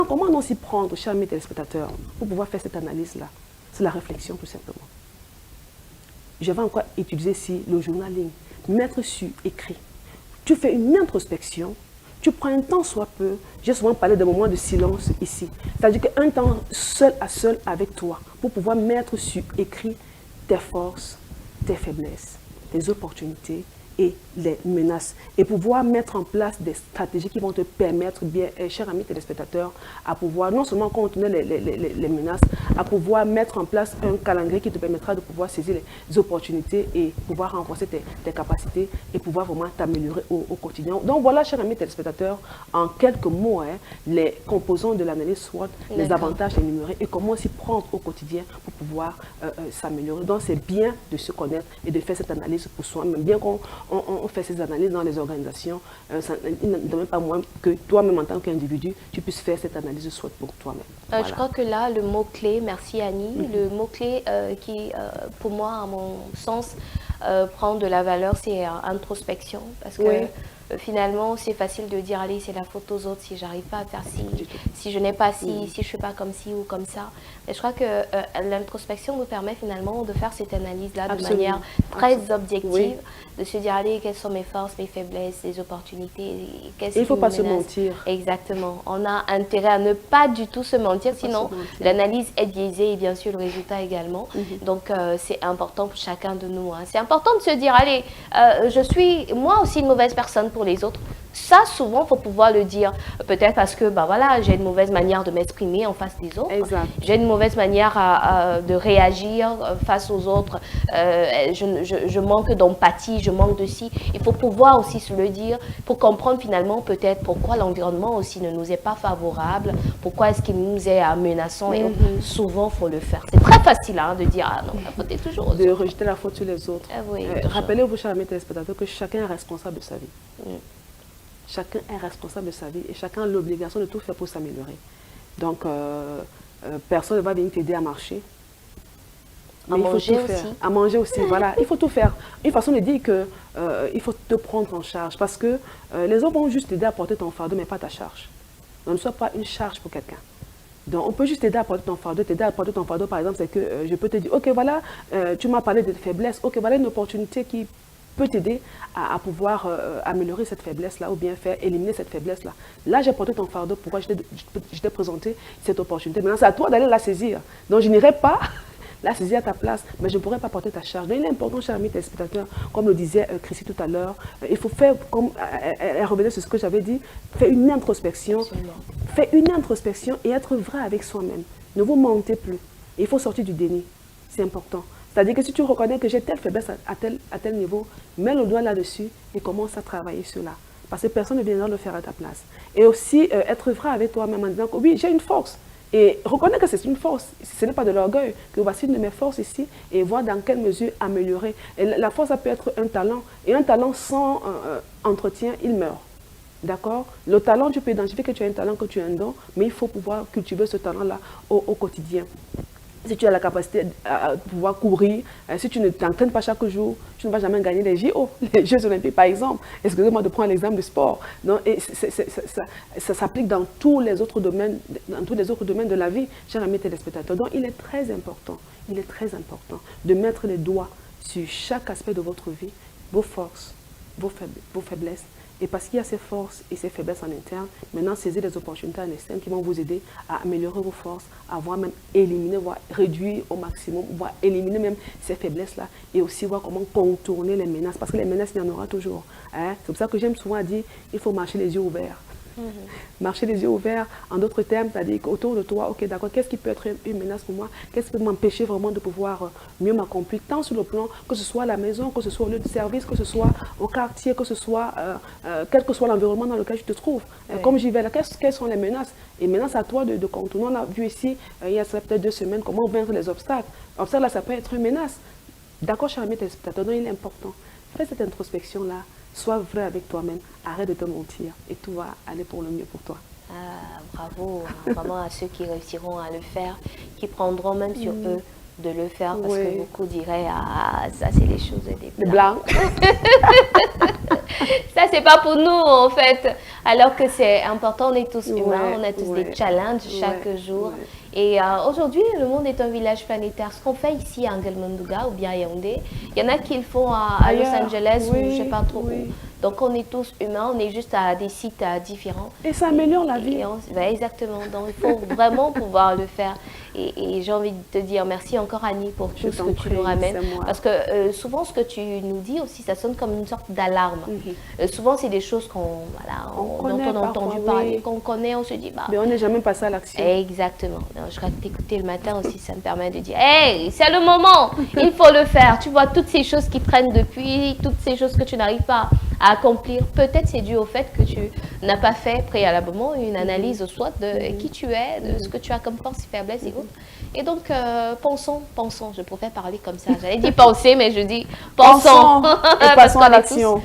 comment on s'y prendre, chers amis téléspectateurs, pour pouvoir faire cette analyse-là? C'est la réflexion, tout simplement. Je vais encore utiliser ici le journaling, mettre sur écrit. Tu fais une introspection, tu prends un temps soit peu, j'ai souvent parlé de moments de silence ici, c'est-à-dire qu'un temps seul à seul avec toi, pour pouvoir mettre sur écrit tes forces, tes faiblesses, tes opportunités et les menaces, et pouvoir mettre en place des stratégies qui vont te permettre, bien, chers amis téléspectateurs, à pouvoir non seulement contenir les menaces, à pouvoir mettre en place un calendrier qui te permettra de pouvoir saisir les opportunités et pouvoir renforcer tes capacités et pouvoir vraiment t'améliorer au quotidien. Donc voilà, chers amis téléspectateurs, en quelques mots, les composants de l'analyse SWOT, les avantages énumérés et comment s'y prendre au quotidien pour pouvoir s'améliorer. Donc c'est bien de se connaître et de faire cette analyse pour soi-même. Bien qu'on fait ces analyses dans les organisations, il ne demande pas moins que toi-même en tant qu'individu, tu puisses faire cette analyse SWOT pour toi-même. Voilà. Je crois que là, le mot-clé, merci Annie, le mot-clé qui, pour moi, à mon sens, prend de la valeur, c'est introspection. Parce que finalement, c'est facile de dire, allez, c'est la faute aux autres si j'arrive pas à faire ci, si je n'ai pas ci, si je suis pas comme ci ou comme ça. Mais je crois que l'introspection nous permet finalement de faire cette analyse-là de manière très objective, de se dire, allez, quelles sont mes forces, mes faiblesses, les opportunités, qu'est-ce qui il ne faut pas menace. se mentir. Exactement. On a intérêt à ne pas du tout se mentir, sinon l'analyse est biaisée et bien sûr le résultat également. Donc c'est important pour chacun de nous. C'est important de se dire, allez, je suis moi aussi une mauvaise personne pour les autres. Ça, souvent, il faut pouvoir le dire. Peut-être parce que bah, voilà, j'ai une mauvaise manière de m'exprimer en face des autres. J'ai une mauvaise manière de réagir face aux autres. Je manque d'empathie, je manque de ci. Il faut pouvoir aussi se le dire pour comprendre finalement peut-être pourquoi l'environnement aussi ne nous est pas favorable, pourquoi est-ce qu'il nous est menaçant. Et souvent, il faut le faire. C'est très facile de dire, ah non, la faute est toujours aux autres. De rejeter la faute sur les autres. Rappelez-vous, chers amis téléspectateurs, que chacun est responsable de sa vie. Chacun est responsable de sa vie et chacun a l'obligation de tout faire pour s'améliorer. Donc, personne ne va venir t'aider à marcher. Mais il faut tout faire. À manger aussi, voilà. Il faut tout faire. Une façon de dire qu'il faut te prendre en charge parce que les autres vont juste t'aider à porter ton fardeau, mais pas ta charge. Donc, ne sois pas une charge pour quelqu'un. Donc, on peut juste t'aider à porter ton fardeau. T'aider à porter ton fardeau, par exemple, c'est que je peux te dire, ok, voilà, tu m'as parlé de faiblesse. Ok, voilà une opportunité qui peut t'aider à pouvoir améliorer cette faiblesse-là ou bien faire éliminer cette faiblesse-là. Là, j'ai porté ton fardeau, pourquoi je t'ai présenté cette opportunité. Maintenant, c'est à toi d'aller la saisir. Donc, je n'irai pas la saisir à ta place, mais je ne pourrais pas porter ta charge. Donc, il est important, chers amis téléspectateurs, comme le disait Chrissy tout à l'heure, il faut faire, comme elle revenait sur ce que j'avais dit, faire une introspection. Faire une introspection et être vrai avec soi-même. Ne vous mentez plus. Il faut sortir du déni. C'est important. C'est-à-dire que si tu reconnais que j'ai telle faiblesse à tel niveau, mets le doigt là-dessus et commence à travailler sur cela. Parce que personne ne viendra le faire à ta place. Et aussi être vrai avec toi-même en disant que oui, j'ai une force. Et reconnais que c'est une force. Ce n'est pas de l'orgueil. Que voici une de mes forces ici et voir dans quelle mesure améliorer. Et la force, ça peut être un talent. Et un talent sans entretien, il meurt. D'accord? Le talent, tu peux identifier que tu as un talent, que tu as un don, mais il faut pouvoir cultiver ce talent-là au quotidien. Si tu as la capacité à pouvoir courir, si tu ne t'entraînes pas chaque jour, tu ne vas jamais gagner les JO, les Jeux Olympiques par exemple. Excusez-moi de prendre l'exemple du sport. Donc, et ça s'applique dans tous les autres domaines, de la vie, chers amis téléspectateurs. Donc il est très important de mettre les doigts sur chaque aspect de votre vie, vos forces, vos faiblesses. Et parce qu'il y a ces forces et ces faiblesses en interne, maintenant saisir des opportunités en externe qui vont vous aider à améliorer vos forces, à voir même éliminer, voire réduire au maximum, voire éliminer même ces faiblesses-là et aussi voir comment contourner les menaces. Parce que les menaces, il y en aura toujours. Hein? C'est pour ça que j'aime souvent dire, il faut marcher les yeux ouverts. Marcher les yeux ouverts, en d'autres termes, c'est-à-dire qu'autour de toi, ok, d'accord, qu'est-ce qui peut être une menace pour moi? Qu'est-ce qui peut m'empêcher vraiment de pouvoir mieux m'accomplir, tant sur le plan, que ce soit à la maison, que ce soit au lieu de service, que ce soit au quartier, que ce soit, quel que soit l'environnement dans lequel tu te trouves. Comme j'y vais là, quelles sont les menaces? Et maintenant, c'est à toi de contourner. On a vu ici, il y a peut-être 2 semaines, comment vaincre les obstacles. Obstacle, là, ça peut être une menace. D'accord, cher ami téléspectateur, donc il est important. Fais cette introspection-là. Sois vrai avec toi-même, arrête de te mentir et tout va aller pour le mieux pour toi. Bravo, vraiment à ceux qui réussiront à le faire, qui prendront même sur eux de le faire parce que beaucoup diraient, ah ça c'est les choses des blancs. Ça, c'est pas pour nous, en fait. Alors que c'est important, on est tous humains, on a tous des challenges chaque jour. Et aujourd'hui, le monde est un village planétaire. Ce qu'on fait ici à Angelmanduga ou bien à Yaoundé, il y en a qui le font à Los Angeles ou je ne sais pas trop où. Donc, on est tous humains, on est juste à des sites différents. Et ça améliore la vie. Exactement. Donc, il faut vraiment pouvoir le faire. Et j'ai envie de te dire merci encore, Annie, pour tout ce que tu nous ramènes. Parce que souvent, ce que tu nous dis aussi, ça sonne comme une sorte d'alarme. Souvent, c'est des choses dont on a entendu parler, qu'on connaît, on se dit... Bah, mais on n'est jamais passé à l'action. Exactement. Donc, je crois que t'écouter le matin aussi, ça me permet de dire, hey, c'est le moment, il faut le faire. Tu vois, toutes ces choses qui traînent depuis, toutes ces choses que tu n'arrives pas à accomplir, peut-être c'est dû au fait que tu n'as pas fait préalablement une analyse soit de qui tu es, de ce que tu as comme force et faiblesse et autres. Et donc, pensons, je préfère parler comme ça. J'allais dire penser, mais je dis pensons. Et passons à l'action.